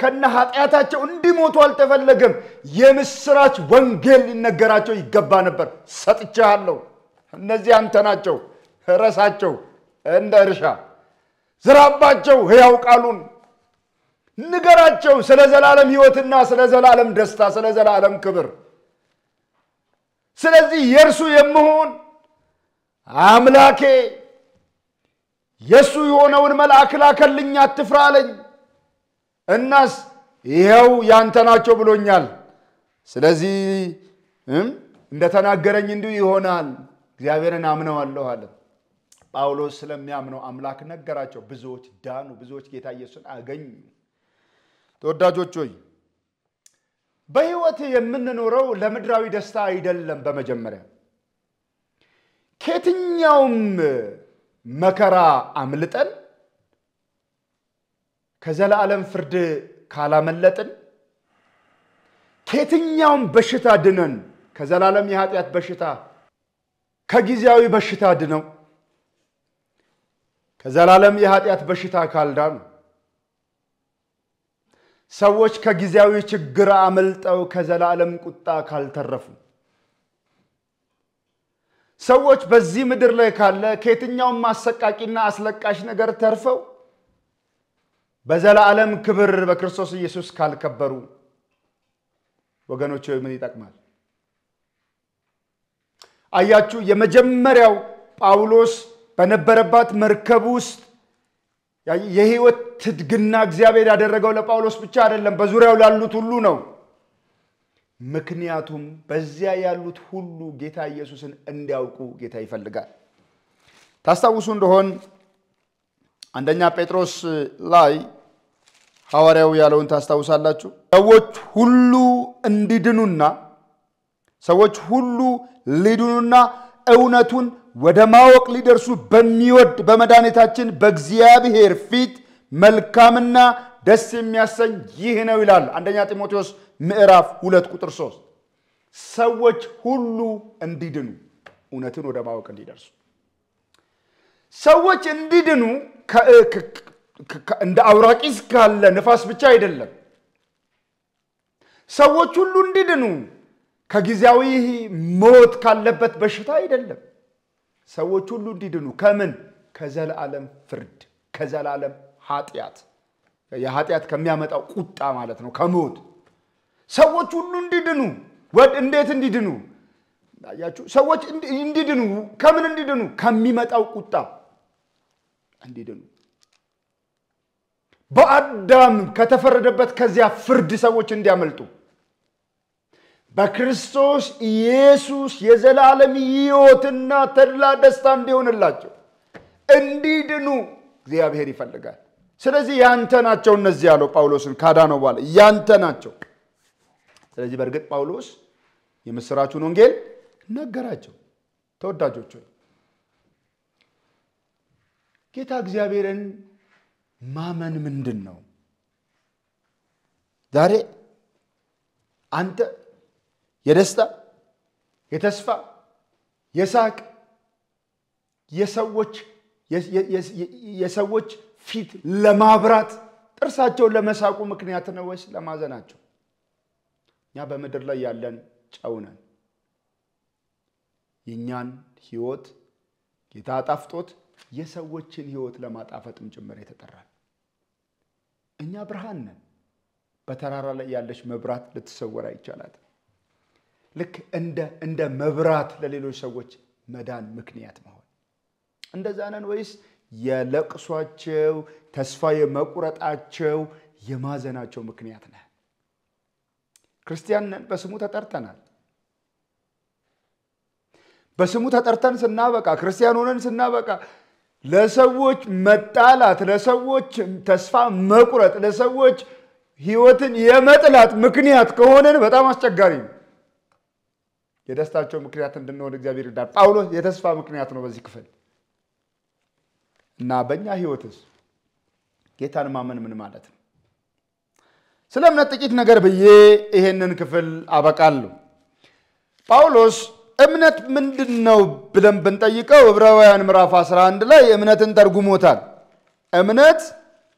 ከነ ኃጢያታቸው እንዲሞቱ አልተፈለገም የምስራች ወንጌል ሊነገራቸው ይገባ ነበር ሰጥቻለሁ እነዚህ አንተ ናቸው ረሳቸው እንደ እርሻ ዝራባቸው ሕያው ቃሉን ንገራቸው ስለ ዘላለም ሕይወትና ስለ ዘላለም ደስታ ስለ ዘላለም ክብር ስለዚህ የርሱ የምሆን አምላኬ የሱ የሆነውን መልአክ ላከልኝ አትፍራ አለኝ እናስ ይሄው ያንተ ናቸው ብሎኛል ስለዚህ እንደተናገረኝ እንዲሁ ይሆናል እግዚአብሔርን አምነዋለሁ አለ ጳውሎስ ስለሚያምነው አምላክ ነገራቸው ብዙዎች ዳኑ ብዙዎች ጌታ ኢየሱስን አገኙ ተወዳጆች ሆይ በሕይወት የምንኖረው ለምድራዊ ደስታ አይደለም በመጀመሪያ ከየትኛውም መከራ አምልጠን ከዘላለም ፍርድ ካላመለጥን ከየትኛውም በሽታ ድነን ከዘላለም የኃጢአት በሽታ ከጊዜያዊ በሽታ ድነው ከዘላለም የኃጢአት በሽታ ካልዳኑ ሰዎች ከጊዜያዊ ችግር አመልጠው ከዘላለም ቁጣ ካልተረፉ ሰዎች በዚህ ምድር ላይ ካለ ከየትኛውም ማሰቃቂና አስለቃሽ ነገር ተርፈው በዘላለም ክብር በክርስቶስ ኢየሱስ ካልከበሩ ወገኖች ምን ይጠቅማል አያችሁ የመጀመሪያው ጳውሎስ በነበረባት መርከብ ውስጥ የሕይወት ትድግና እግዚአብሔር ያደረገው ለጳውሎስ ብቻ አይደለም በዙሪያው ላሉት ሁሉ ነው ምክንያቱም በዚያ ያሉት ሁሉ ጌታ ኢየሱስን እንዲያውቁ ጌታ ይፈልጋል ታስታውሱ እንደሆን አንደኛ ጴጥሮስ ላይ ሐዋርያው ያለውን ታስታውሳላችሁ ሰዎች ሁሉ ሊድኑና እውነቱን ወደ ማወቅ ሊደርሱ በሚወድ በመድኃኒታችን በእግዚአብሔር ፊት መልካምና ደስ የሚያሰኝ ይህ ነው ይላል አንደኛ ጢሞቴዎስ ምዕራፍ 2 ቁጥር 3 ሰዎች ሁሉ እንዲድኑ እውነትን ወደ ማወቅ እንዲደርሱ ሰዎች እንዲድኑ እንደ አውራቂስ ካለ ንፋስ ብቻ አይደለም ሰዎች ሁሉ እንዲድኑ ከጊዜያዊ ሞት ካለበት በሽታ አይደለም ሰዎች ሁሉ እንዲድኑ ከምን ከዘላለም ፍርድ ከዘላለም ኃጢአት የኃጢአት ከሚያመጣው ቁጣ ማለት ነው ከሞት ሰዎች ሁሉ እንዲድኑ እንዴት እንዲድኑ አያችሁ ሰዎች እንዲድኑ ከምን እንዲድኑ ከሚመጣው ቁጣ እንዲድኑ በአዳም ከተፈረደበት ከዚያ ፍርድ ሰዎች እንዲያመልጡ በክርስቶስ ኢየሱስ የዘላለም ሕይወትና ተድላ ደስታ እንዲሆንላቸው እንዲድኑ እግዚአብሔር ይፈልጋል ስለዚህ ያንተ ናቸው እነዚህ ያለው ጳውሎስን ካዳነው በኋላ ያንተ ናቸው ስለዚህ በርግጥ ጳውሎስ የምስራቹን ወንጌል ነገራቸው ተወዳጆች ጌታ እግዚአብሔርን ማመን ምንድነው ዛሬ አንተ የደስታ የተስፋ የሳቅ የሰዎች ፊት ለማብራት ጥርሳቸውን ለመሳቁ ምክንያት ነው ወይስ ለማዘናቸው ያ በመድር ላይ ያለን ጨው ነን የኛን ሕይወት ጌታ አጣፍጦት የሰዎችን ሕይወት ለማጣፈጥም ጭምር የተጠራን እኛ ብርሃን ነን በተራራ ላይ ያለች መብራት ልትሰወር አይቻላት ልክ እንደ መብራት ለሌሎች ሰዎች መዳን ምክንያት መሆን እንደዛ ነን ወይስ የለቅሷቸው ተስፋ የመቁረጣቸው የማዘናቸው ምክንያት ነን ክርስቲያን ነን በስሙ ተጠርተናል በስሙ ተጠርተን ስናበቃ ክርስቲያን ሆነን ስናበቃ ለሰዎች መጣላት ለሰዎች ተስፋ መቁረጥ ለሰዎች ሕይወትን የመጥላት ምክንያት ከሆነን በጣም አስቸጋሪ ነው የደስታቸው ምክንያት እንድንሆን እግዚአብሔር ይርዳን ጳውሎስ የተስፋ ምክንያት ነው በዚህ ክፍል እና በእኛ ሕይወትስ ጌታን ማመን ምን ማለት ነው ስለ እምነት ጥቂት ነገር ብዬ ይሄንን ክፍል አበቃለሁ ጳውሎስ እምነት ምንድነው ብለን ብንጠይቀው ዕብራውያን ምዕራፍ 11 ላይ እምነትን ተርጉሞታል እምነት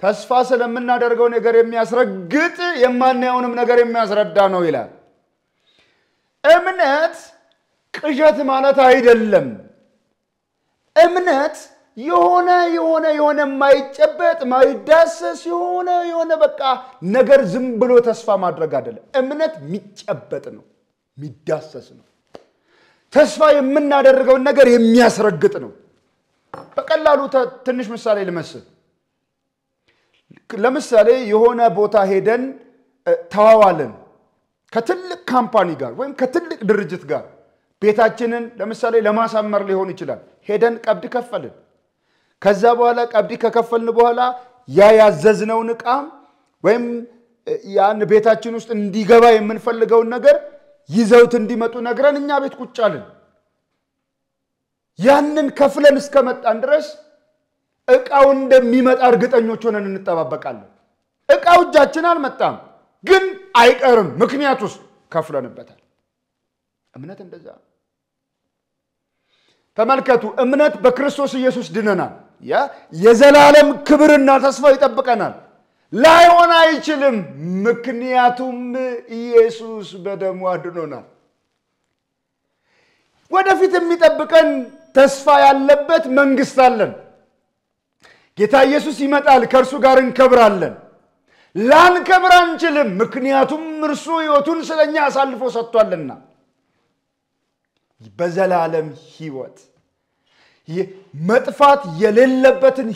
ተስፋ ስለምናደርገው ነገር የሚያስረግጥ የማናየውንም ነገር የሚያስረዳ ነው ይላል እምነት ቅዠት ማለት አይደለም እምነት የሆነ ማይጨበጥ ማይዳሰስ የሆነ በቃ ነገር ዝም ብሎ ተስፋ ማድረግ አይደለም እምነት የሚጨበጥ ነው የሚዳሰስ ነው ተስፋ የምናደርገው ነገር የሚያስረግጥ ነው በቀላሉ ትንሽ ምሳሌ ልመስል ለምሳሌ የሆነ ቦታ ሄደን ተዋዋልን ከትልቅ ካምፓኒ ጋር ወይም ከትልቅ ድርጅት ጋር ቤታችንን ለምሳሌ ለማሳመር ሊሆን ይችላል ሄደን ቀብድ ከፈልን ከዛ በኋላ ቀብድ ከከፈልን በኋላ ያያዘዝነው ዕቃ ወይም ያን ቤታችን ውስጥ እንዲገባ የምንፈልገው ነገር ይዘውት እንዲመጡ ነግረን እኛ ቤት ቁጭ አልን ያንን ከፍለን እስከመጣን ድረስ ዕቃው እንደሚመጣ እርግጠኞች ሆነን እንጠባበቃለን ዕቃው እጃችን አልመጣም ግን አይቀርም ምክንያቱስ ከፍለንበታል እምነት እንደዛ ተመልከቱ እምነት በክርስቶስ ኢየሱስ ድነናል ያ የዘላለም ክብርና ተስፋ ይጠብቀናል ላይሆን አይችልም ምክንያቱም ኢየሱስ በደሙ አድኖናል ወደፊት የሚጠብቀን ተስፋ ያለበት መንግስት አለን ጌታ ኢየሱስ ይመጣል ከርሱ ጋር እንከብራለን ላንከብር አንችልም ምክንያቱም እርሱ ሕይወቱን ስለኛ አሳልፎ ሰጥቷልና በዘላለም ሕይወት መጥፋት የሌለበትን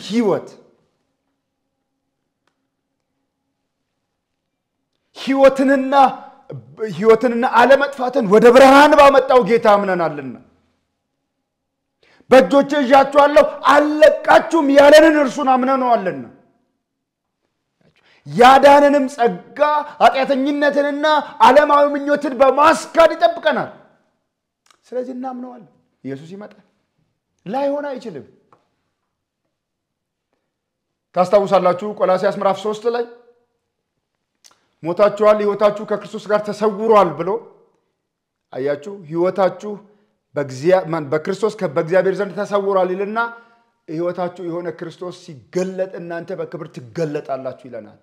ሕይወትንና አለመጥፋትን ወደ ብርሃን ባመጣው ጌታ አምነናልና በእጆቼ ይዣችኋለሁ አልለቃችሁም ያለንን እርሱን አምነናልና ያዳነንም ጸጋ ኃጢአተኝነትንና ዓለማዊ ምኞትን በማስካድ ይጠብቀናል ስለዚህ እናምነዋለን ኢየሱስ ይመጣል ላይሆን አይችልም ታስታውሳላችሁ ቆላስይስ ምዕራፍ 3 ላይ ሞታችኋል ሕይወታችሁ ከክርስቶስ ጋር ተሰውሯል ብሎ አያችሁ ሕይወታችሁ በክርስቶስ በእግዚአብሔር ዘንድ ተሰውሯል ይልና ሕይወታችሁ የሆነ ክርስቶስ ሲገለጥ እናንተ በክብር ትገለጣላችሁ ይለናል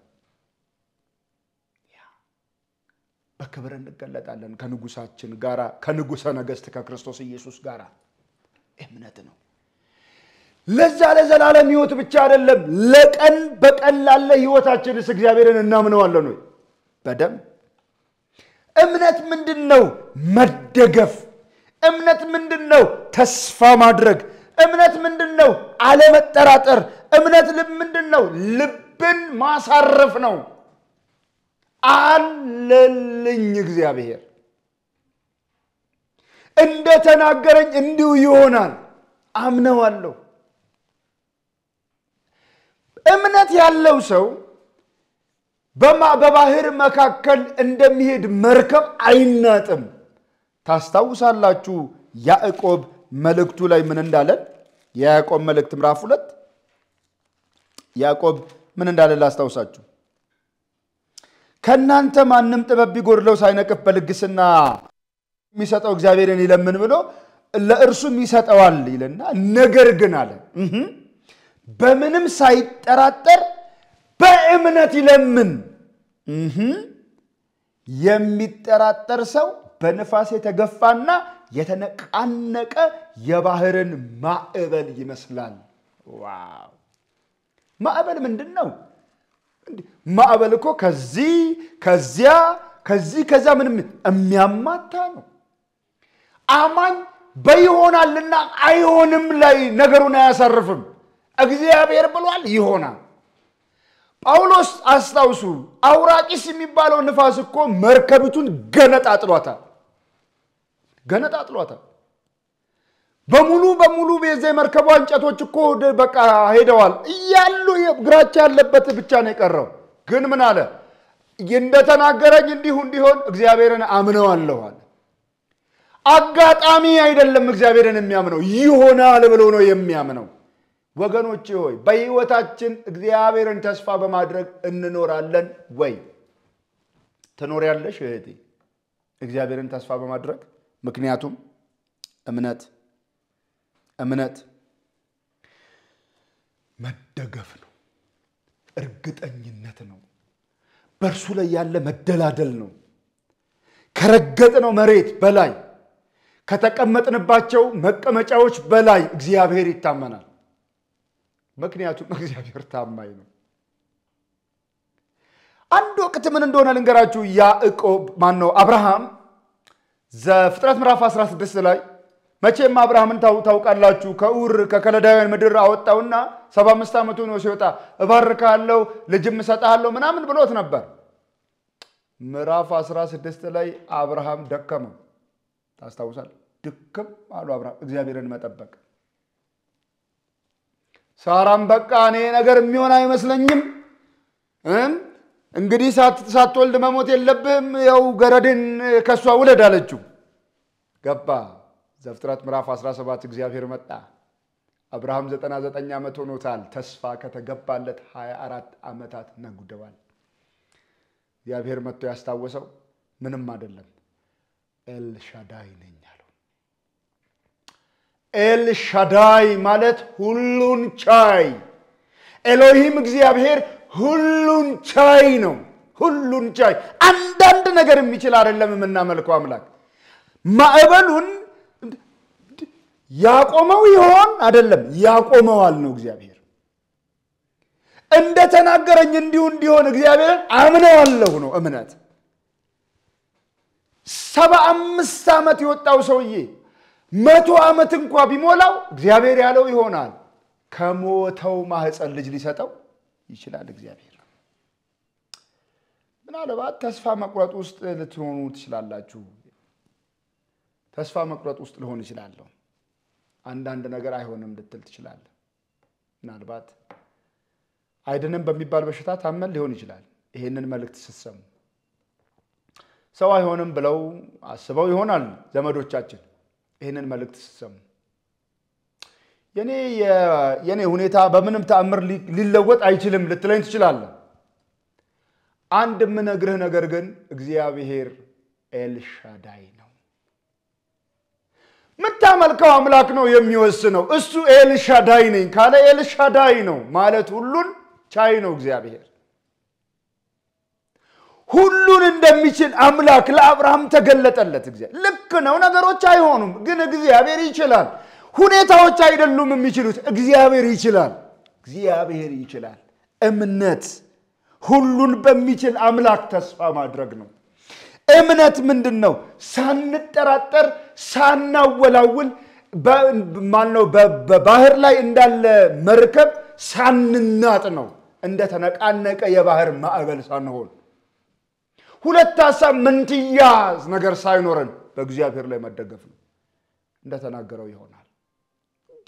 በክብር እንገለጣለን ከንጉሳችን ጋራ ከንጉሰ ነገስት ከክርስቶስ ኢየሱስ ጋራ እምነት ነው ለዛ ለዘላለም ሕይወት ብቻ አይደለም ለቀን በቀን ላለ ሕይወታችንስ እግዚአብሔርን እናምነዋለን ወይ በደም እምነት ምንድነው መደገፍ እምነት ምንድነው ተስፋ ማድረግ እምነት ምንድነው አለመጠራጠር እምነት ምንድነው ልብን ማሳረፍ ነው አለልኝ እግዚአብሔር እንደ ተናገረኝ እንዲሁ ይሆናል አምነዋለሁ እምነት ያለው ሰው በባህር መካከል እንደሚሄድ መርከብ አይናጥም ታስታውሳላችሁ ያዕቆብ መልእክቱ ላይ ምን እንዳለ ያዕቆብ መልእክት ምዕራፍ 2 ያዕቆብ ምን እንዳለ ላስታውሳችሁ ከናንተ ማንንም ጥበብ ቢጎድለው ሳይነቅፍ በልግስና የሚሰጠው እግዚአብሔርን ይለምን ብሎ ለእርሱም ይሰጠዋል ይልና ነገር ግን አለ በምንም ሳይጠራጠር በእምነት ይለምን የሚጠራጠር ሰው በነፋስ የተገፋና የተነቃነቀ የባህርን ማዕበል ይመስላል ዋው ማዕበል ምንድነው ማዕበል እኮ ከዛ ምንም የሚያማታ ነው አማኝ በይሆናልና አይሆንም ላይ ነገሩን አያሳርፍም እግዚአብሔር ብሏል ይሆናል ጳውሎስ አስታውሱ አውራቂስ የሚባለው ንፋስ እኮ መርከቢቱን ገነጣጥሏታል በሙሉ በዚህ መርከቧ እንጨቶች እኮ በቃ ሄደዋል እያሉ እግራቻ ያለበት ብቻ ነው የቀረው ግን ምን አለ እንደተናገረኝ እንዲሆን እግዚአብሔርን አምነዋለሁ አለ አጋጣሚ አይደለም እግዚአብሔርን የሚያምነው ይሆናል ብሎ ነው የሚያምነው ወገኖቼ ሆይ በሕይወታችን እግዚአብሔርን ተስፋ በማድረግ እንኖራለን ወይ ተኖሪያለሽ እህቴ እግዚአብሔርን ተስፋ በማድረግ ምክንያቱም እምነት መደገፍ ነው እርግጠኝነት ነው በእርሱ ላይ ያለ መደላደል ነው ከረገጥነው መሬት በላይ ከተቀመጥንባቸው መቀመጫዎች በላይ እግዚአብሔር ይታመናል ምክንያቱም እግዚአብሔር ታማኝ ነው። አንድ ወቅት ምን እንደሆነ ልንገራችሁ። ያዕቆብ አብርሃም ዘፍጥረት ምዕራፍ 16 ላይ መቼም አብርሃምን ታውቃላችሁ ከኡር ከከለዳውያን ምድር አወጣውና 75 ዓመቱ ነው ሲወጣ እባርካለሁ ልጅም እሰጣለሁ ምናምን ብሎት ነበር። ምዕራፍ 16 ላይ አብርሃም ደከመ። ታስታውሳል? ድክም አሉ አብርሃም እግዚአብሔርን መጠበቅ። ሳራም በቃ እኔ ነገር የሚሆን አይመስለኝም እንግዲህ ሳትወልድ መሞት የለብህም ያው ገረድን ከሷ ውለድ አለችው። ገባ። ዘፍጥረት ምዕራፍ 17 እግዚአብሔር መጣ። አብርሃም 99 ዓመት ሆኖታል። ተስፋ ከተገባለት 24 ዓመታት ነጉደዋል። እግዚአብሔር መጥቶ ያስታወሰው ምንም አይደለም ኤልሻዳይ ነኝ አለው። ኤልሻዳይ ማለት ሁሉን ቻይ። ኤሎሂም እግዚአብሔር ሁሉን ቻይ ነው። ሁሉን ቻይ አንዳንድ ነገር የሚችል አይደለም የምናመልከው አምላክ። ማዕበሉን ያቆመው ይሆን አይደለም ያቆመዋል ነው እግዚአብሔር። እንደተናገረኝ እንዲሆን እግዚአብሔር አምነዋለሁ ነው እምነት። 75 ዓመት የወጣው ሰውዬ 100 ዓመት እንኳን ቢሞላው እግዚአብሔር ያለው ይሆናል። ከሞተው ማህፀን ልጅ ሊሰጠው ይችላል እግዚአብሔር። ምናልባት ተስፋ መቁረጥ ውስጥ ልትሆኑ ትችላላችሁ። ተስፋ መቁረጥ ውስጥ ልሆን ይችላል። አንዳንድ ነገር አይሆንም ልትል ትችላለህ። ምናልባት አይደለም በሚባል በሽታ ታመን ሊሆን ይችላል። ይሄንን መልእክት ስትሰሙ ሰው አይሆንም ብለው አስበው ይሆናል ዘመዶቻችን። ይሄንን መልእክት ስትሰሙ የኔ ሁኔታ በምንም ተአምር ሊለወጥ አይችልም ልትለኝ ትችላለህ። አንድ ምነግርህ ነገር ግን እግዚአብሔር ኤልሻዳይ ነው። ምታመልከው አምላክ ነው የሚወስነው። እሱ ኤልሻዳይ ነኝ ካለ ኤልሻዳይ ነው ማለት ሁሉን ቻይ ነው እግዚአብሔር። ሁሉን እንደሚችል አምላክ ለአብርሃም ተገለጠለት እግዚአብሔር። ልክ ነው ነገሮች አይሆኑም ግን እግዚአብሔር ይችላል። ሁኔታዎች አይደሉም የሚችሉት እግዚአብሔር ይችላል። እግዚአብሔር ይችላል። እምነት ሁሉን በሚችል አምላክ ተስፋ ማድረግ ነው። እምነት ምንድነው? ሳንጠራጠር ሳናወላውል በባህር ላይ እንዳለ መርከብ ሳንናጥ ነው። እንደተነቃነቀ የባህር ማዕበል ሳንሆን ሁለት ሐሳብ መንትያ ነገር ሳይኖረን በእግዚአብሔር ላይ መደገፍ ነው። እንደተናገረው ይሆናል።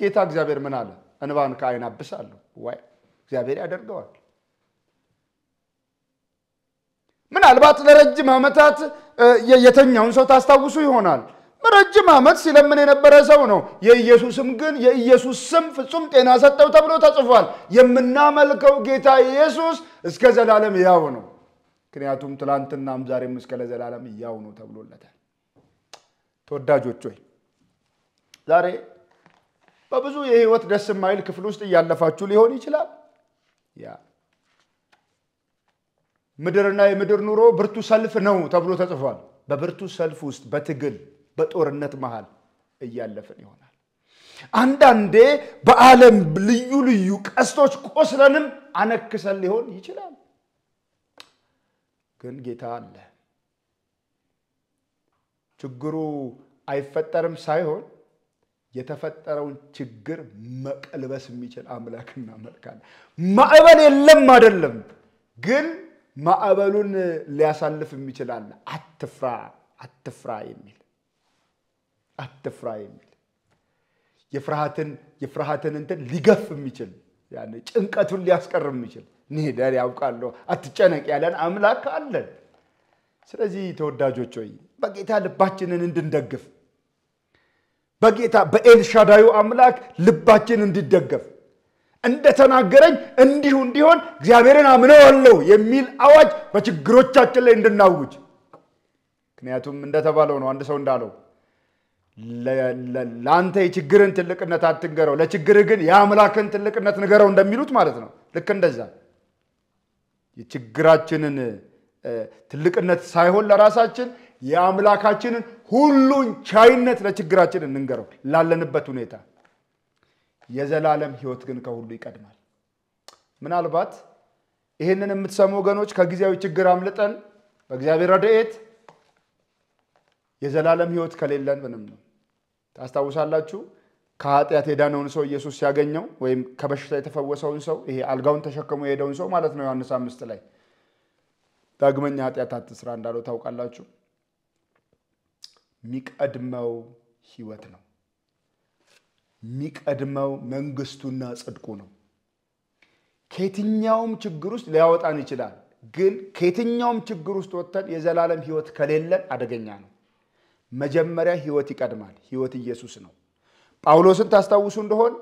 ጌታ እግዚአብሔር ምን አለ? እንባን ከዓይን አብሳለሁ። ወይ እግዚአብሔር ያደርገዋል። ምናልባት ለረጅም ዓመታት የተኛውን ሰው ታስታውሱ ይሆናል። ረጅም ዓመት ሲለምን የነበረ ሰው ነው። የኢየሱስም ግን የኢየሱስ ስም ፍጹም ጤና ሰጠው ተብሎ ተጽፏል። የምናመልከው ጌታ ኢየሱስ እስከ ዘላለም ያው ነው። ምክንያቱም ትላንትናም ዛሬም እስከ ዘላለም ያው ነው ተብሎለታል። ተወዳጆች ሆይ ዛሬ በብዙ የህይወት ደስ የማይል ክፍል ውስጥ ያለፋችሁ ሊሆን ይችላል። ምድርና የምድር ኑሮ ብርቱ ሰልፍ ነው ተብሎ ተጽፏል። በብርቱ ሰልፍ ውስጥ በትግል በጦርነት መሃል እያለፈን ይሆናል። አንዳንዴ በዓለም ልዩ ቀስቶች ቆስለንም አነክሰን ሊሆን ይችላል። ግን ጌታ አለ። ችግሩ አይፈጠርም ሳይሆን የተፈጠረውን ችግር መቀልበስ የሚችል አምላክና መልካም ማዕበል የለም አይደለም ግን ማዕበሉን ሊያሳልፍ የሚችል አለ። አትፍራ የሚል የፍርሃትን እንትን ሊገፍ የሚችል ያኔ ጭንቀቱን ሊያስቀር የሚችል ንሄዳር ያውቃለሁ አትጨነቅ ያለን አምላክ አለ። ስለዚህ ተወዳጆች ሆይ በጌታ ልባችንን እንድንደግፍ በጌታ በኤልሻዳዩ አምላክ ልባችን እንዲደገፍ እንደተናገረኝ እንዲሁ እንዲሆን እግዚአብሔርን አምነዋለሁ የሚል አዋጅ በችግሮቻችን ላይ እንድናውጅ። ምክንያቱም እንደተባለው ነው። አንድ ሰው እንዳለው ለአንተ የችግርን ትልቅነት አትንገረው ለችግርህ ግን የአምላክን ትልቅነት ንገረው እንደሚሉት ማለት ነው። ልክ እንደዛ የችግራችንን ትልቅነት ሳይሆን ለራሳችን የአምላካችንን ሁሉን ቻይነት ለችግራችን እንንገረው ላለንበት ሁኔታ። የዘላለም ሕይወት ግን ከሁሉ ይቀድማል። ምናልባት ይሄንን የምትሰሙ ወገኖች ከጊዜያዊ ችግር አምልጠን በእግዚአብሔር ረድኤት የዘላለም ሕይወት ከሌለን ምንም ነው። ታስታውሳላችሁ ከኃጢአት የዳነውን ሰው ኢየሱስ ሲያገኘው ወይም ከበሽታ የተፈወሰውን ሰው ይሄ አልጋውን ተሸክሞ የሄደውን ሰው ማለት ነው ዮሐንስ 5 ላይ ዳግመኛ ኃጢአት አትስራ እንዳለው ታውቃላችሁ። የሚቀድመው ሕይወት ነው። የሚቀድመው መንግስቱና ጽድቁ ነው። ከየትኛውም ችግር ውስጥ ሊያወጣን ይችላል። ግን ከየትኛውም ችግር ውስጥ ወጥተን የዘላለም ሕይወት ከሌለን አደገኛ ነው። መጀመሪያ ሕይወት ይቀድማል። ሕይወት ኢየሱስ ነው። ጳውሎስን ታስታውሱ እንደሆን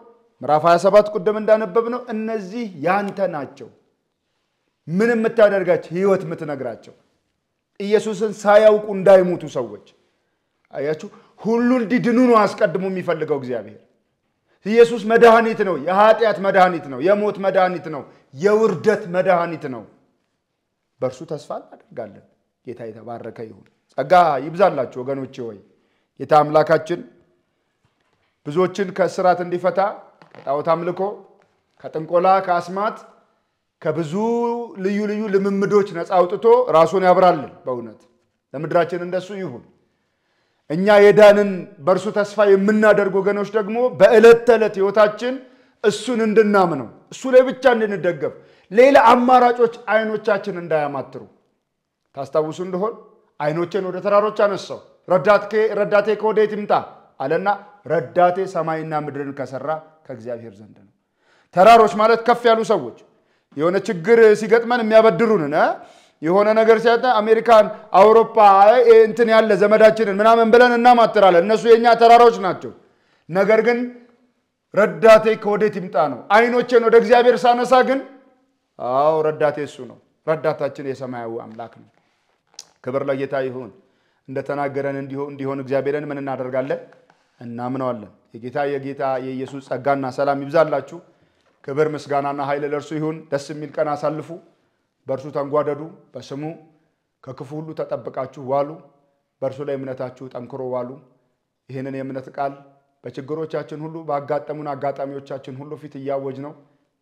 ምዕራፍ 27 ቅድም እንዳነበብነው እነዚህ ያንተ ናቸው። ምን የምታደርጋቸው ሕይወት የምትነግራቸው ኢየሱስን ሳያውቁ እንዳይሞቱ ሰዎች አያችሁ። ሁሉ እንዲድኑ ነው አስቀድሞ የሚፈልገው እግዚአብሔር። ኢየሱስ መድኃኒት ነው። የኃጢአት መድኃኒት ነው። የሞት መድኃኒት ነው። የውርደት መድኃኒት ነው። በእርሱ ተስፋ እናደርጋለን። ጌታ የተባረከ ይሁን። ጸጋ ይብዛላችሁ ወገኖቼ ሆይ ጌታ አምላካችን ብዙዎችን ከእስራት እንዲፈታ ከጣዖት አምልኮ ከጥንቆላ ከአስማት ከብዙ ልዩ ልዩ ልምምዶች ነፃ አውጥቶ ራሱን ያብራልን። በእውነት ለምድራችን እንደሱ ይሁን። እኛ የዳንን በእርሱ ተስፋ የምናደርግ ወገኖች ደግሞ በዕለት ተዕለት ሕይወታችን እሱን እንድናምነው እሱ ላይ ብቻ እንድንደገፍ ሌላ አማራጮች አይኖቻችን እንዳያማትሩ ታስታውሱ እንደሆን አይኖቼን ወደ ተራሮች አነሳው ረዳቴ ከወዴት ይምጣ አለና ረዳቴ ሰማይና ምድርን ከሰራ ከእግዚአብሔር ዘንድ ነው። ተራሮች ማለት ከፍ ያሉ ሰዎች የሆነ ችግር ሲገጥመን የሚያበድሩን የሆነ ነገር ሲያጣ አሜሪካን አውሮፓ እንትን ያለ ዘመዳችንን ምናምን ብለን እናማትራለን። እነሱ የኛ ተራሮች ናቸው። ነገር ግን ረዳቴ ከወዴት ይምጣ ነው። አይኖቼን ወደ እግዚአብሔር ሳነሳ ግን ረዳቴ እሱ ነው። ረዳታችን የሰማያዊ አምላክ ነው። ክብር ለጌታ ይሁን። እንደተናገረን እንዲሆን እግዚአብሔርን ምን እናደርጋለን? እናምነዋለን። የጌታ የኢየሱስ ጸጋና ሰላም ይብዛላችሁ። ክብር ምስጋናና ኃይል ለእርሱ ይሁን። ደስ የሚል ቀን አሳልፉ። በእርሱ ተንጓደዱ። በስሙ ከክፉ ሁሉ ተጠብቃችሁ ዋሉ። በእርሱ ላይ እምነታችሁ ጠንክሮ ዋሉ። ይህንን የእምነት ቃል በችግሮቻችን ሁሉ ባጋጠሙን አጋጣሚዎቻችን ሁሉ ፊት እያወጅ ነው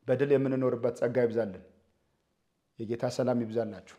በድል የምንኖርበት ጸጋ ይብዛልን። የጌታ ሰላም ይብዛላችሁ።